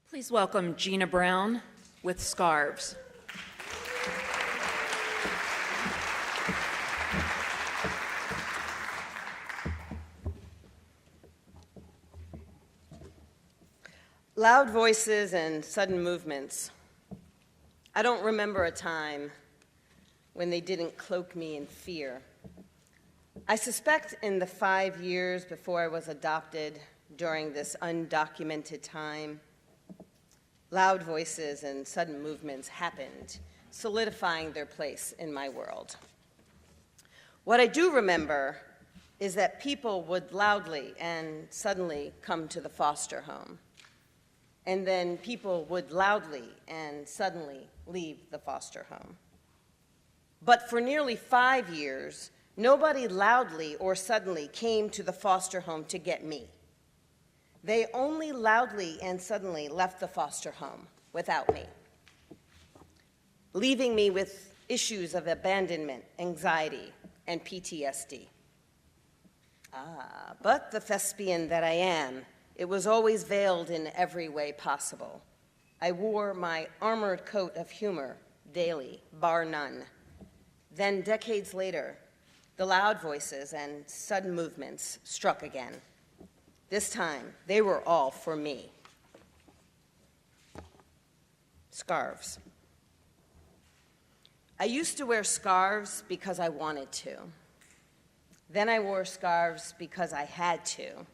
Please welcome Gina Brown with Scarves. Loud voices and sudden movements. I don't remember a time when they didn't cloak me in fear. I suspect in the 5 years before I was adopted, during this undocumented time, loud voices and sudden movements happened, solidifying their place in my world. What I do remember is that people would loudly and suddenly come to the foster home. And then people would loudly and suddenly leave the foster home. But for nearly 5 years, nobody loudly or suddenly came to the foster home to get me. They only loudly and suddenly left the foster home without me, leaving me with issues of abandonment, anxiety, and PTSD. But the thespian that I am, it was always veiled in every way possible. I wore my armored coat of humor daily, bar none. Then, decades later, the loud voices and sudden movements struck again. This time, they were all for me. Scarves. I used to wear scarves because I wanted to. Then I wore scarves because I had to.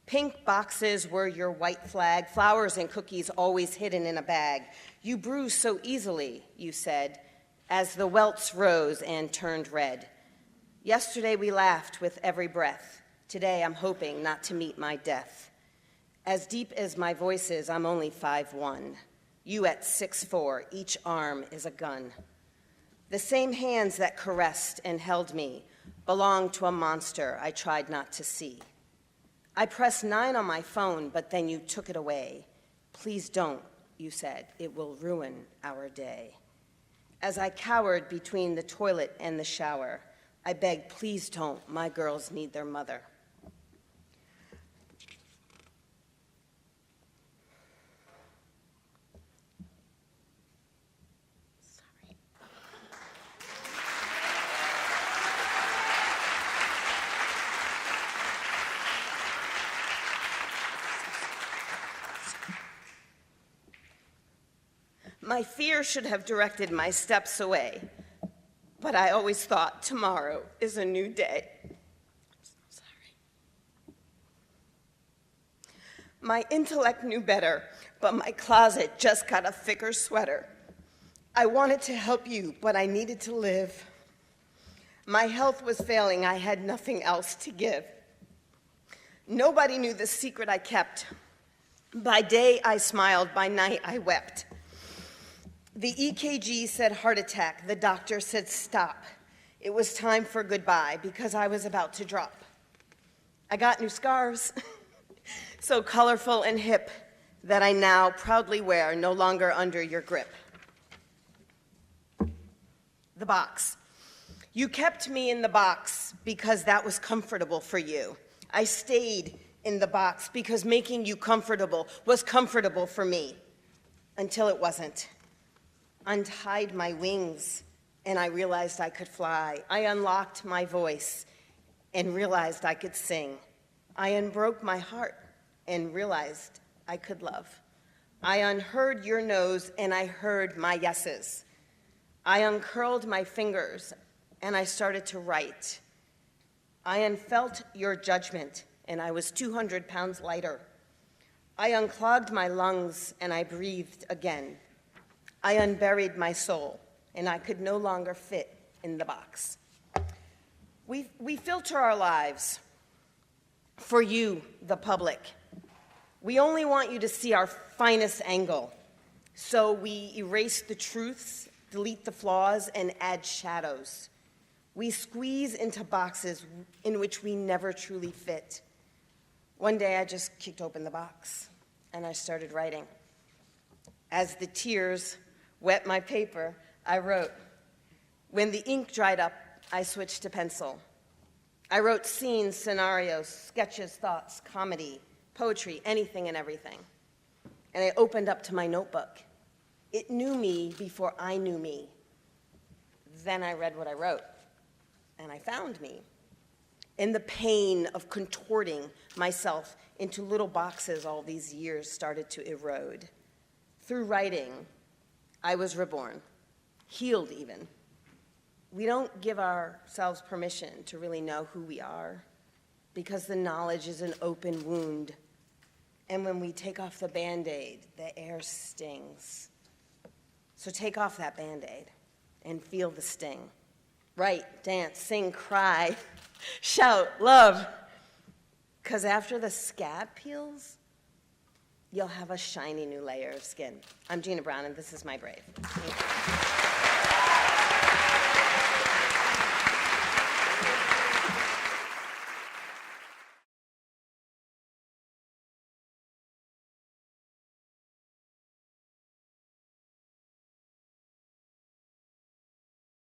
Pink boxes were your white flag, flowers and cookies always hidden in a bag. You bruise so easily, you said, as the welts rose and turned red. Yesterday we laughed with every breath. Today I'm hoping not to meet my death. As deep as my voice is, I'm only 5'1". You at 6'4", each arm is a gun. The same hands that caressed and held me belonged to a monster I tried not to see. I pressed 9 on my phone, but then you took it away. Please don't, you said, it will ruin our day. As I cowered between the toilet and the shower, I begged, please don't, my girls need their mother. My fear should have directed my steps away, but I always thought tomorrow is a new day. I'm so sorry. My intellect knew better, but my closet just got a thicker sweater. I wanted to help you, but I needed to live. My health was failing. I had nothing else to give. Nobody knew the secret I kept. By day, I smiled. By night, I wept. The EKG said heart attack. The doctor said stop. It was time for goodbye because I was about to drop. I got new scarves, so colorful and hip, that I now proudly wear, no longer under your grip. The box. You kept me in the box because that was comfortable for you. I stayed in the box because making you comfortable was comfortable for me, until it wasn't. Untied my wings, and I realized I could fly. I unlocked my voice and realized I could sing. I unbroke my heart and realized I could love. I unheard your no's, and I heard my yeses. I uncurled my fingers, and I started to write. I unfelt your judgment, and I was 200 pounds lighter. I unclogged my lungs, and I breathed again. I unburied my soul, and I could no longer fit in the box. We filter our lives for you, the public. We only want you to see our finest angle, so we erase the truths, delete the flaws, and add shadows. We squeeze into boxes in which we never truly fit. One day, I just kicked open the box, and I started writing. As the tears wet my paper, I wrote. When the ink dried up, I switched to pencil. I wrote scenes, scenarios, sketches, thoughts, comedy, poetry, anything and everything. and I opened up to my notebook. It knew me before I knew me. Then I read what I wrote, and I found me. And the pain of contorting myself into little boxes all these years started to erode. Through writing, I was reborn, healed even. We don't give ourselves permission to really know who we are because the knowledge is an open wound. And when we take off the Band-Aid, the air stings. So take off that Band-Aid and feel the sting. Write, dance, sing, cry, shout, love. Because after the scab peels, you'll have a shiny new layer of skin. I'm Gina Brown, and this is my brave. Thank you.